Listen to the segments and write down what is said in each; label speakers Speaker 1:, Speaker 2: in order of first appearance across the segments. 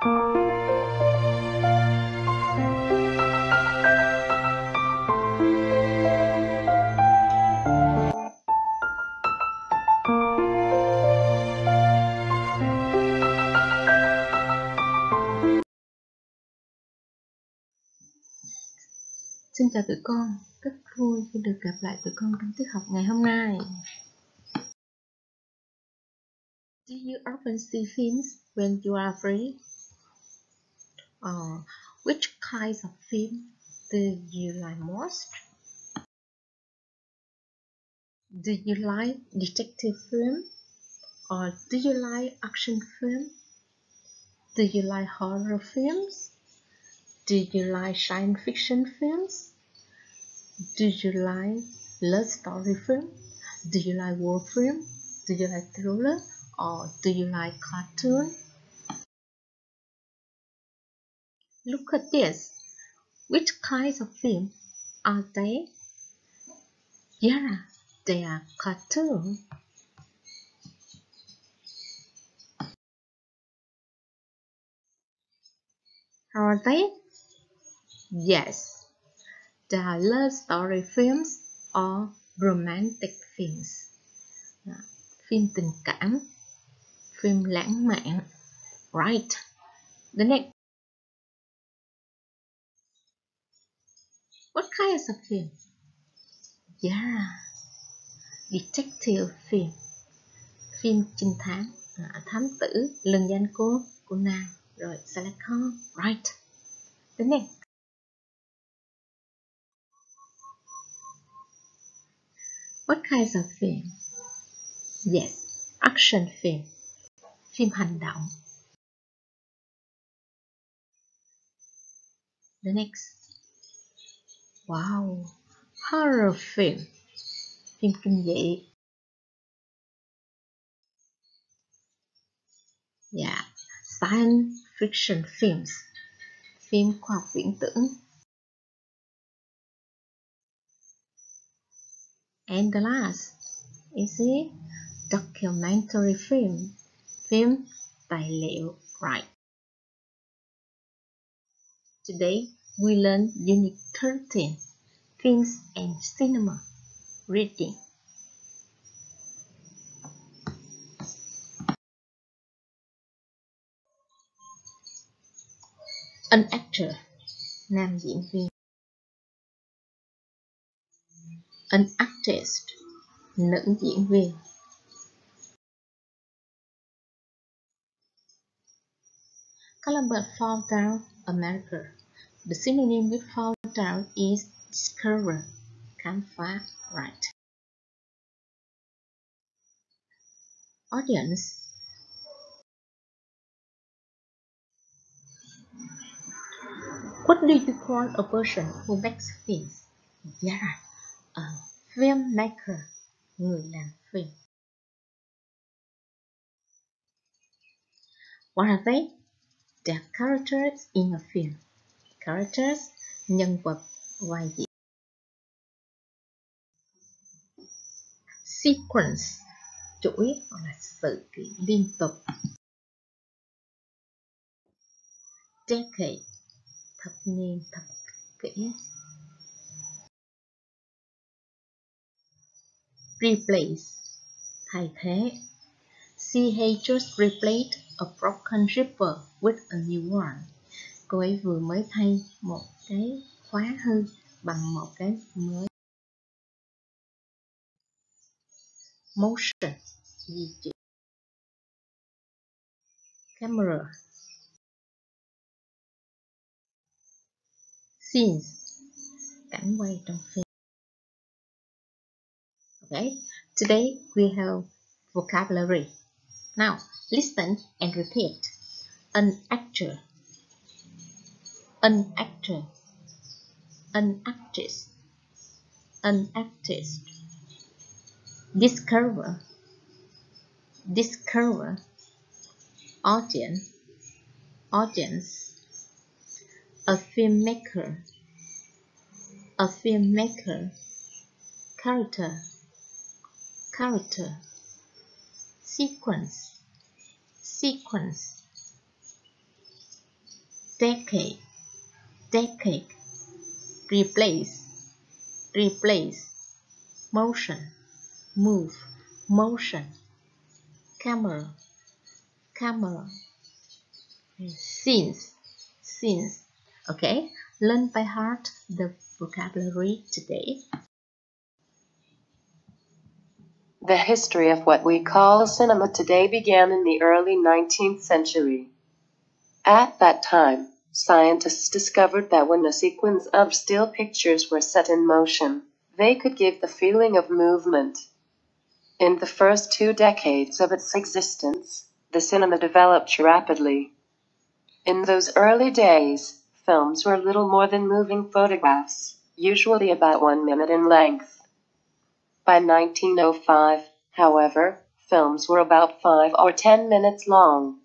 Speaker 1: Xin chào tụi con, rất vui khi được gặp lại tụi con trong tiết học ngày hôm nay. Do you often see films when you are free? Which kinds of film do you like most? Do you like detective film? Or do you like action film? Do you like horror films? Do you like science fiction films? Do you like love story film? Do you like war film? Do you like thriller? Or do you like cartoon? Look at this. Which kinds of film are they? Yeah, they are cartoon. How are they? Yes, they are love story films or romantic films. Phim tình cảm, phim lãng mạn. Right. The next. What kinds of film? Yeah, detective film. Phim trinh thám, thám tử, lừng danh cô Nam. Rồi, Sherlock Holmes. Right. The next. What kinds of film? Yes, action film. Phim hành động. The next. Wow, horror film. Phim kinh dị. Yeah, science fiction films. Phim khoa học viễn tưởng. And the last is it documentary film. Phim tài liệu. Right. Today we learn Unit 13, Films and Cinema. Reading. An actor, nam diễn viên. An actress, nữ diễn viên. Columbus found out America. The synonym with found out is discover, khám phá. Right. Audience. What do you call a person who makes films? Yeah, a filmmaker, người làm phim. What are they? They are characters in a film. Characters, nhân vật, vai diễn. Sequence, chuỗi hoặc là sự kiện liên tục. Decade, thập niên, thập kỷ. Replace, thay thế. She had just replaced a broken zipper with a new one. Cô ấy vừa mới thay một cái khóa hư bằng một cái mới. Motion, di chuyển. Camera. Scenes, cảnh quay trong phim. Okay, today we have vocabulary. Now, listen and repeat. An actor, an actor, an actress, an artist. Discover, discover. Audience, audience. A filmmaker, a filmmaker. Character, character. Sequence, sequence. decade, decade, replace, motion, move, motion, camera, since. Okay, learn by heart the vocabulary today.
Speaker 2: The history of what we call cinema today began in the early 19th century. At that time, scientists discovered that when a sequence of still pictures were set in motion, they could give the feeling of movement. In the first 2 decades of its existence, the cinema developed rapidly. In those early days, films were little more than moving photographs, usually about 1 minute in length. By 1905, however, films were about 5 or 10 minutes long.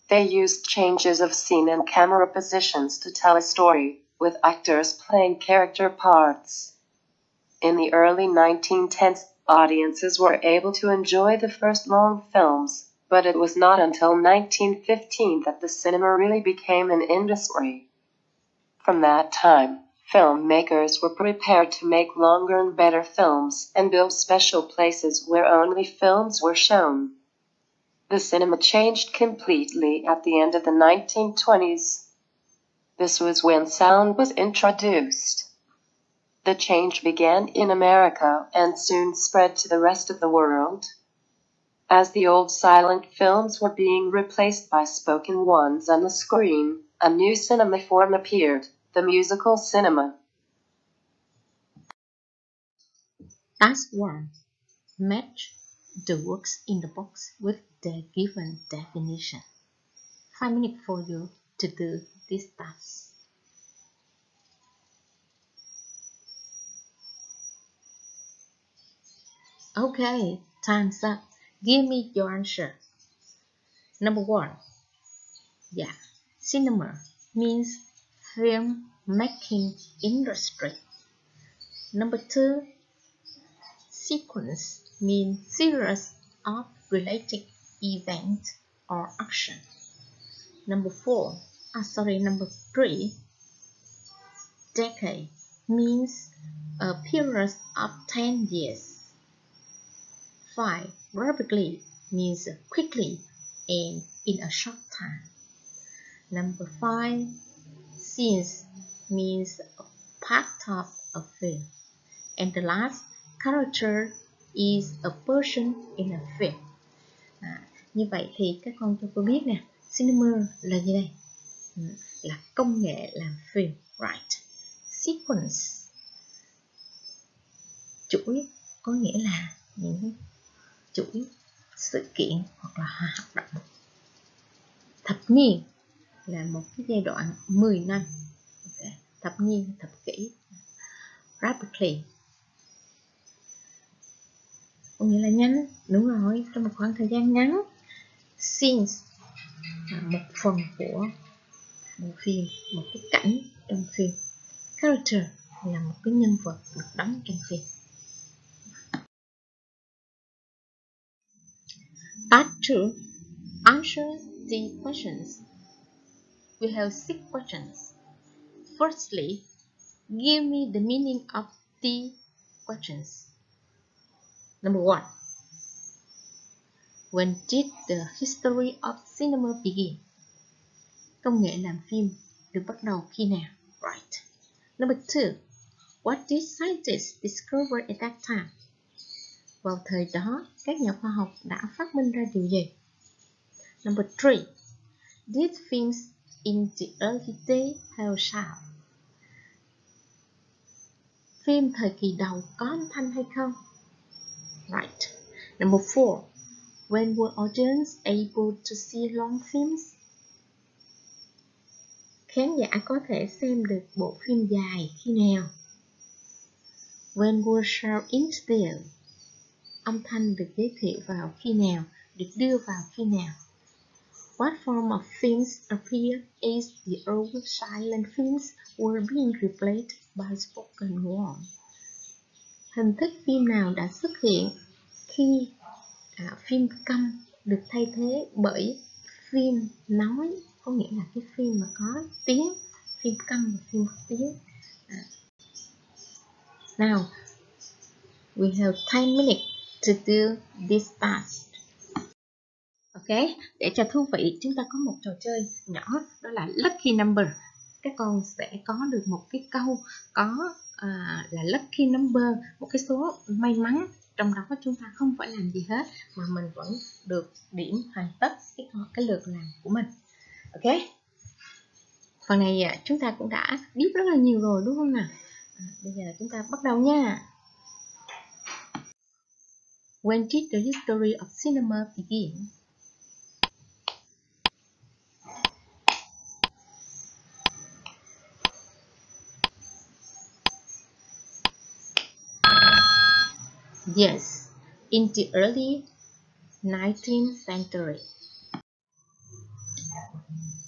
Speaker 2: They used changes of scene and camera positions to tell a story, with actors playing character parts. In the early 1910s, audiences were able to enjoy the first long films, but it was not until 1915 that the cinema really became an industry. From that time, filmmakers were prepared to make longer and better films and build special places where only films were shown. The cinema changed completely at the end of the 1920s. This was when sound was introduced. The change began in America and soon spread to the rest of the world. As the old silent films were being replaced by spoken ones on the screen, a new cinema form appeared, the musical cinema.
Speaker 1: Task 1. Match the words in the box with their given definition. 5 minutes for you to do this task. Okay, time's up. Give me your answer. Number 1. Yeah, cinema means film making industry. Number 2. Sequence means series of related events or action. Number 3. Decade means a period of 10 years. 5. Rapidly means quickly and in a short time. Number 5. Scenes means a part of a film. And the last, character is a person in a film. Như vậy thì các con cho cô biết nè, cinema là gì đây? Là công nghệ làm phim, right? Sequence, chuỗi, có nghĩa là những chuỗi sự kiện hoặc là hoạt động. Thập niên là một cái giai đoạn 10 năm. Okay. Thập niên, thập kỷ. Rapidly có nghĩa là nhanh, đúng rồi, trong một khoảng thời gian ngắn. Scenes là một phần của bộ phim, một cái cảnh trong phim. Character là một cái nhân vật được đóng trong phim. Part 2. Answer the questions. We have 6 questions. Firstly, give me the meaning of the questions. Number 1. When did the history of cinema begin? Công nghệ làm phim được bắt đầu khi nào? Right. Number 2. What did scientists discover at that time? Vào thời đó, các nhà khoa học đã phát minh ra điều gì? Number 3. Did films in the early day have sound? Phim thời kỳ đầu có âm thanh hay không? Right. Number 4. When were audience able to see long films? Khán giả có thể xem được bộ phim dài khi nào? When were sound introduced? Âm thanh được giới thiệu vào khi nào, được đưa vào khi nào? What form of films appeared as the old silent films were being replaced by spoken word? Hình thức phim nào đã xuất hiện khi phim câm được thay thế bởi phim nói có nghĩa là cái phim mà có tiếng, phim câm và phim có tiếng. Now, we have 10 minutes to do this task. Ok, để cho thú vị, chúng ta có một trò chơi nhỏ, đó là Lucky Number. Các con sẽ có được một cái câu có là Lucky Number, một cái số may mắn. Trong đó chúng ta không phải làm gì hết mà mình vẫn được điểm hoàn tất cái lượt làm của mình. Ok, phần này chúng ta cũng đã biết rất là nhiều rồi đúng không nào? Bây giờ chúng ta bắt đầu nha. When did the history of cinema begin? Yes, in the early 19th century.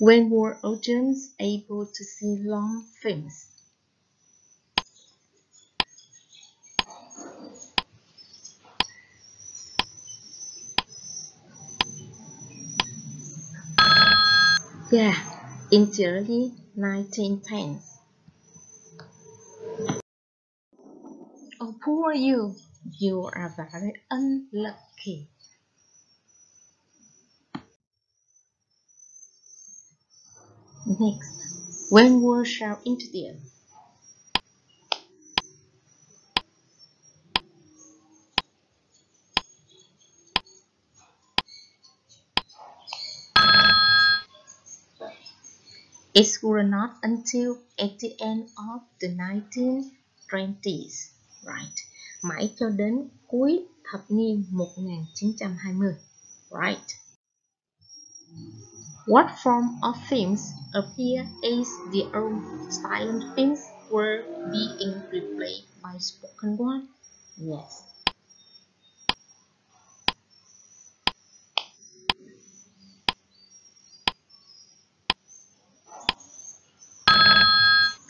Speaker 1: When were audiences able to see long films? Yeah, in the early 1910s. Oh, poor you! You are very unlucky. Next, when were shall introduced? It was not until at the end of the 1920s, right? Mãi cho đến cuối thập niên 1920, right? What form of films appear as the old silent films were being replaced by spoken one? Yes.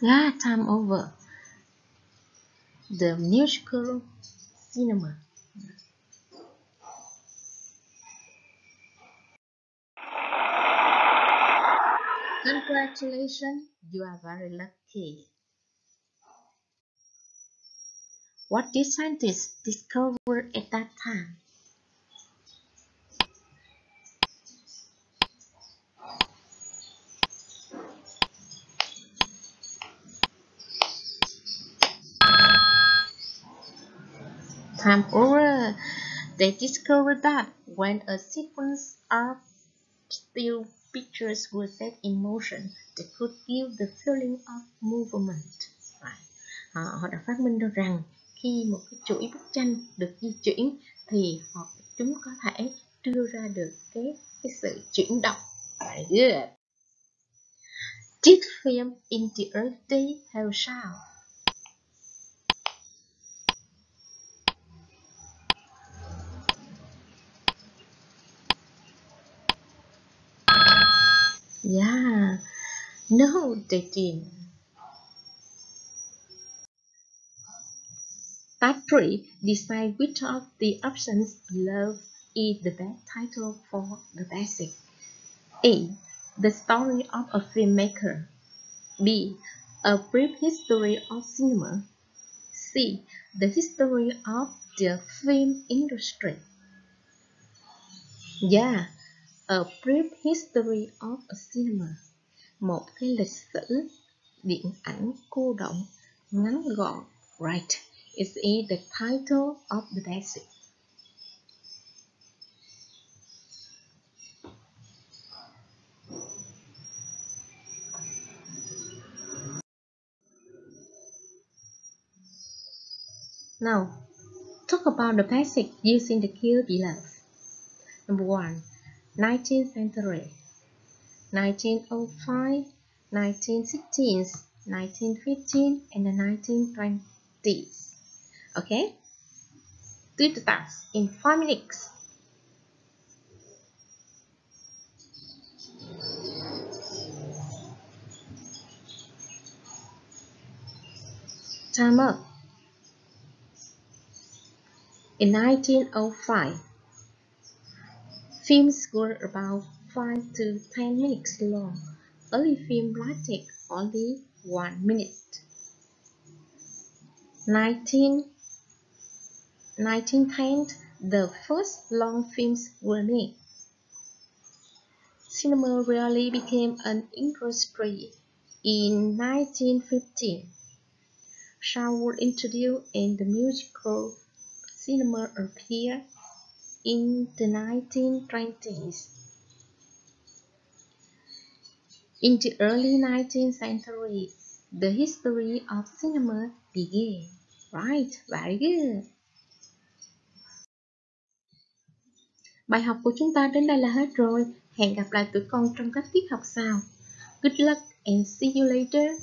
Speaker 1: Yeah, time over. The musical cinema. Congratulations, you are very lucky. What did scientists discover at that time? Time over. They discovered that when a sequence of still pictures were set in motion, they could give the feeling of movement. Họ đã phát minh ra rằng khi một cái chuỗi bức tranh được di chuyển thì chúng có thể đưa ra được cái sự chuyển động. Very good. Did film in the early day have sound? Yeah, no, they didn't. Part 3. Decide which of the options below is the best title for the basic. A. The story of a filmmaker. B. A brief history of cinema. C. The history of the film industry. Yeah, a brief history of a cinema. Một cái lịch sử điện ảnh cô động ngắn gọn. Right. Is it the title of the basic? Now, talk about the basic using the cue below. Number 1. 19th century, 1905, 1916s, 1915, and the 1920s. Okay? Do the task in 5 minutes. Time up. In 1905, films were about 5 to 10 minutes long. Early film lasted only 1 minute. 1910, the first long films were made. Cinema really became an industry in 1915. Sound introduced and the musical cinema appeared in the 1920s. In the early 19th century, the history of cinema began. Right, very good. Bài học của chúng ta đến đây là hết rồi. Hẹn gặp lại tụi con trong các tiết học sau. Good luck and see you later.